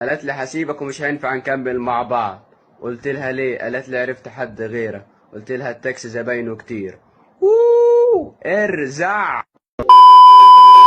قالت لي هسيبك ومش هينفع نكمل مع بعض. قلت لها ليه؟ قالت لي عرفت حد غيرك. قلت لها التاكسي زباينه كتير. ارزع.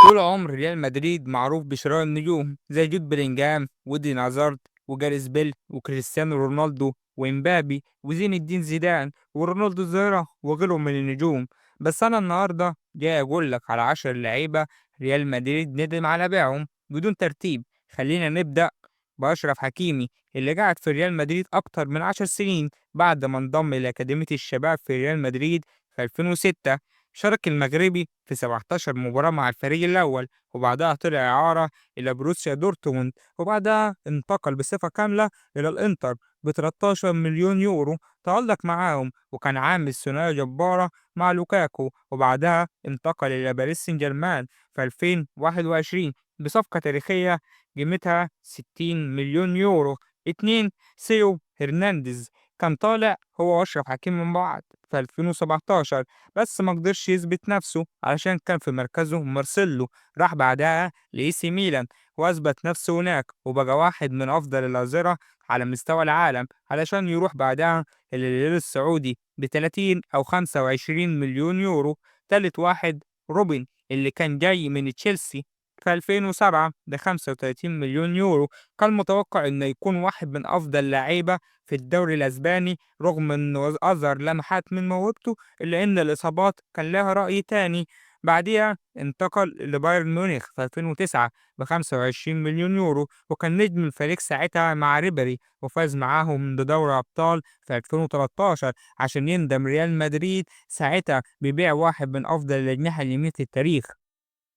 طول عمر ريال مدريد معروف بشراء النجوم زي جود بلينجهام ودين هازارد وجاريث بيل وكريستيانو رونالدو ومبابي وزين الدين زيدان ورونالدو الظاهرة وغيرهم من النجوم. بس أنا النهاردة جاي أقول لك على 10 لعيبة ريال مدريد ندم على بيعهم بدون ترتيب. خلينا نبدأ بأشرف حكيمي اللي قعد في ريال مدريد أكتر من 10 سنين بعد ما انضم لأكاديمية الشباب في ريال مدريد في 2006. شارك المغربي في 17 مباراة مع الفريق الأول، وبعدها طلع إعارة إلى بروسيا دورتموند، وبعدها انتقل بصفة كاملة إلى الإنتر ب 13 مليون يورو. تألق معاهم وكان عامل ثنائية جبارة مع لوكاكو، وبعدها انتقل إلى باريس سان جيرمان في 2021 بصفقة تاريخية قيمتها 60 مليون يورو. اتنين، سيو هرنانديز كان طالع هو وأشرف حكيمي من بعض في 2017، بس ما قدرش يثبت نفسه علشان كان في مركزه مارسيلو. راح بعدها لإي سي ميلان وأثبت نفسه هناك وبقى واحد من أفضل الأظهرة على مستوى العالم علشان يروح بعدها الهلال السعودي ب 30 أو 25 مليون يورو. تالت واحد روبن اللي كان جاي من تشيلسي في 2007 ب 35 مليون يورو. كان متوقع إنه يكون واحد من أفضل لعيبة في الدوري الأسباني رغم إنه أظهر لمحات من موهبته، إلا إن الإصابات كان لها رأي تاني. بعديها انتقل لبايرن ميونخ في 2009 ب 25 مليون يورو، وكان نجم الفريق ساعتها مع ريبري وفاز معاهم بدوري أبطال في 2013 عشان يندم ريال مدريد ساعتها بيبيع واحد من أفضل الأجنحة اليمين في التاريخ.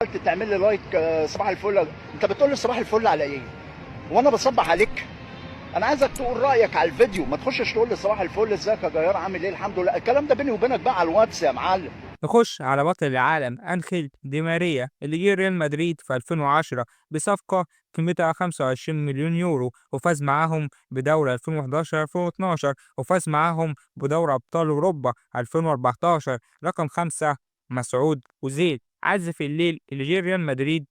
قلت تعمل لي لايك صباح الفل. انت بتقول لي صباح الفل على ايه؟ وانا بصبح عليك؟ انا عايزك تقول رايك على الفيديو، ما تخشش تقول لي صباح الفل ازيك يا جيار عامل ايه الحمد لله. الكلام ده بيني وبينك بقى على الواتس يا معلم. نخش على بطل العالم أنخيل دي ماريا اللي جه ريال مدريد في 2010 بصفقة قيمتها 25 مليون يورو، وفاز معاهم بدوري 2011 2012، وفاز معاهم بدوري أبطال أوروبا 2014. رقم خمسة، مسعود أوزيل عازف الليل اللي جه ريال مدريد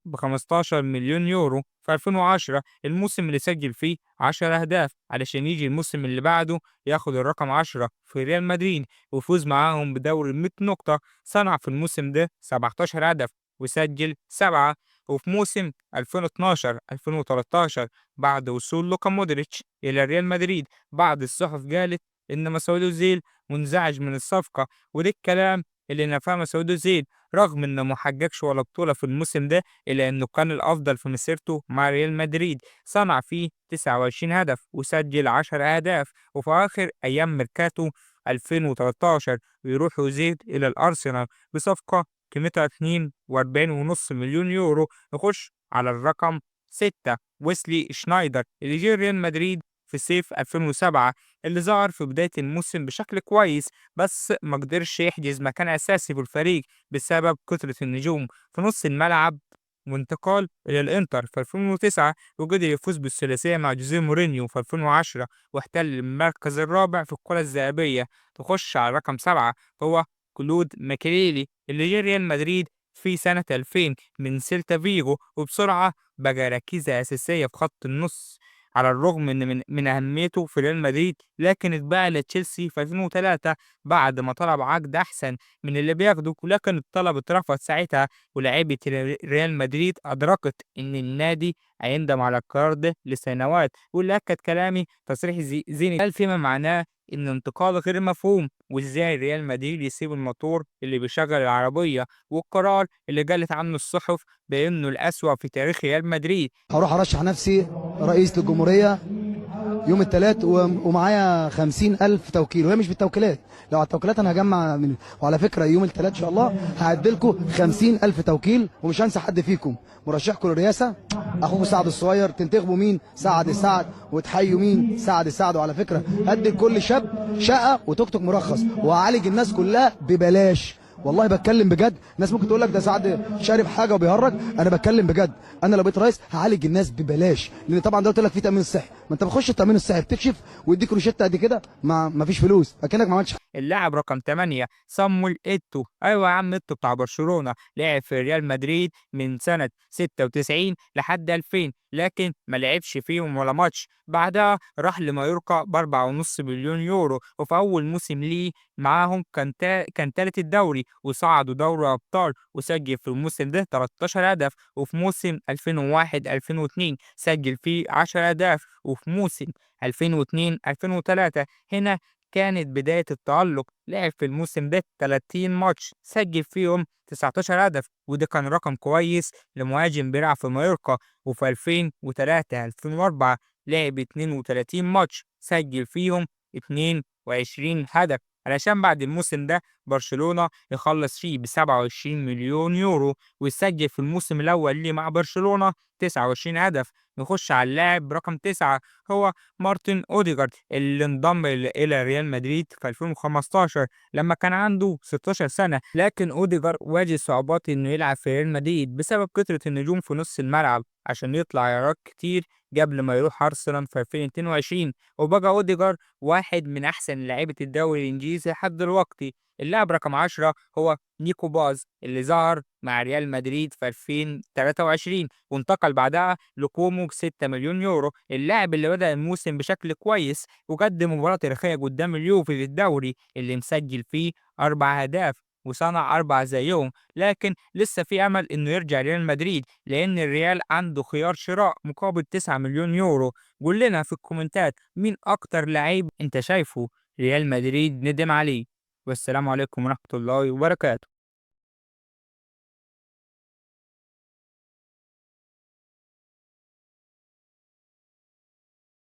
ب15 مليون يورو في 2010، الموسم اللي سجل فيه 10 أهداف علشان يجي الموسم اللي بعده ياخد الرقم 10 في ريال مدريد ويفوز معاهم بدوري 100 نقطة. صنع في الموسم ده 17 هدف وسجل 7. وفي موسم 2012 2013 بعد وصول لوكا مودريتش إلى ريال مدريد بعض الصحف قالت إن مسعود أوزيل منزعج من الصفقة، وده الكلام اللي نفاه مسعود أوزيل رغم إنه محققش ولا بطولة في الموسم ده، إلا إنه كان الأفضل في مسيرته مع ريال مدريد. صنع فيه 29 هدف وسجل 10 أهداف. وفي آخر أيام ميركاتو 2013 بيروح يزيد إلى الأرسنال بصفقة قيمتها 42.5 مليون يورو. نخش على الرقم 6، ويسلي شنايدر اللي جه ريال مدريد في صيف 2007، اللي ظهر في بداية الموسم بشكل كويس بس ما قدرش يحجز مكان أساسي في الفريق بسبب كثرة النجوم في نص الملعب، وانتقال إلى الإنتر في 2009 وقدر يفوز بالثلاثية مع جوزيه مورينيو في 2010 واحتل المركز الرابع في الكرة الذهبية. تخش على رقم 7 هو كلود ماكريلي اللي جه ريال مدريد في سنة 2000 من سيلتا فيجو، وبسرعة بقى ركيزة أساسية في خط النص على الرغم من أهميته في ريال مدريد، لكن اتباع لتشيلسي في 2003 بعد ما طلب عقد أحسن من اللي بياخده، ولكن الطلب اترفض ساعتها. ولاعيبة ريال مدريد أدركت إن النادي هيندم على القرار ده لسنوات. واللي أكد كلامي تصريح زيني قال فيما معناه إن انتقاله غير مفهوم، وإزاي ريال مدريد يسيب الموتور اللي بيشغل العربية، والقرار اللي قالت عنه الصحف بأنه الأسوأ في تاريخ ريال مدريد. هروح ارشح نفسي رئيس للجمهوريه يوم الثلاث ومعايا 50,000 توكيل، وهي مش بالتوكيلات، لو على التوكيلات انا هجمع من. وعلى فكره يوم الثلاث ان شاء الله هعدلكم 50,000 توكيل، ومش هنسى حد فيكم. مرشحكم للرئاسه اخوكم سعد الصغير، تنتخبوا مين؟ سعد السعد، وتحيوا مين؟ سعد السعد. وعلى فكره هدي لكل شاب شقه وتوك توك مرخص، وهعالج الناس كلها ببلاش، والله بتكلم بجد. ناس ممكن تقول لك ده سعد شارب حاجه وبيهرج، انا بتكلم بجد. انا لو بقيت رئيس هعالج الناس ببلاش، لان طبعا ده قلت لك في تامين صحي، ما انت بتخش التامين الصحي بتكشف ويديك روشته قد كده، ما فيش فلوس، اكنك ما عملتش. اللاعب رقم 8 صامويل إيتو. ايوه يا عم، إيتو بتاع برشلونة لعب في ريال مدريد من سنة 96 لحد 2000، لكن ما لعبش فيهم ولا ماتش. بعدها راح لمايوركا ب4.5 مليون يورو، وفي أول موسم ليه معاهم كان تالت الدوري، وصعدوا دوري أبطال، وسجل في الموسم ده 13 هدف. وفي موسم 2001 2002 سجل فيه 10 أهداف، وفي موسم 2002 2003 هنا كانت بداية التألق. لعب في الموسم ده 30 ماتش، سجل فيهم 19 هدف، وده كان رقم كويس لمهاجم بيلعب في مايوركا. وفي 2003 2004 لعب 32 ماتش، سجل فيهم 22 هدف، علشان بعد الموسم ده برشلونة يخلص فيه ب27 مليون يورو، ويسجل في الموسم الأول ليه مع برشلونة 29 هدف. نخش على اللاعب رقم 9، هو مارتن أوديجارد، اللي انضم إلى ريال مدريد في 2015 لما كان عنده 16 سنة. لكن أوديجارد واجه صعوبات إنه يلعب في ريال مدريد بسبب كثرة النجوم في نص الملعب، عشان يطلع عيارات كتير قبل ما يروح أرسنال في 2022. وبقى أوديجارد واحد من أحسن لاعيبة الدوري الإنجليزي لحد دلوقتي. اللاعب رقم 10 هو نيكو باز، اللي ظهر مع ريال مدريد في 2023 وانتقل بعدها لكومو ب6 مليون يورو. اللاعب اللي بدأ الموسم بشكل كويس وقدم مباراة تاريخية قدام اليوفي في الدوري، اللي مسجل فيه 4 أهداف وصنع 4 زيهم. لكن لسه في أمل إنه يرجع ريال مدريد، لأن الريال عنده خيار شراء مقابل 9 مليون يورو. قول لنا في الكومنتات مين أكتر لعيب أنت شايفه ريال مدريد ندم عليه. والسلام عليكم ورحمة الله وبركاته.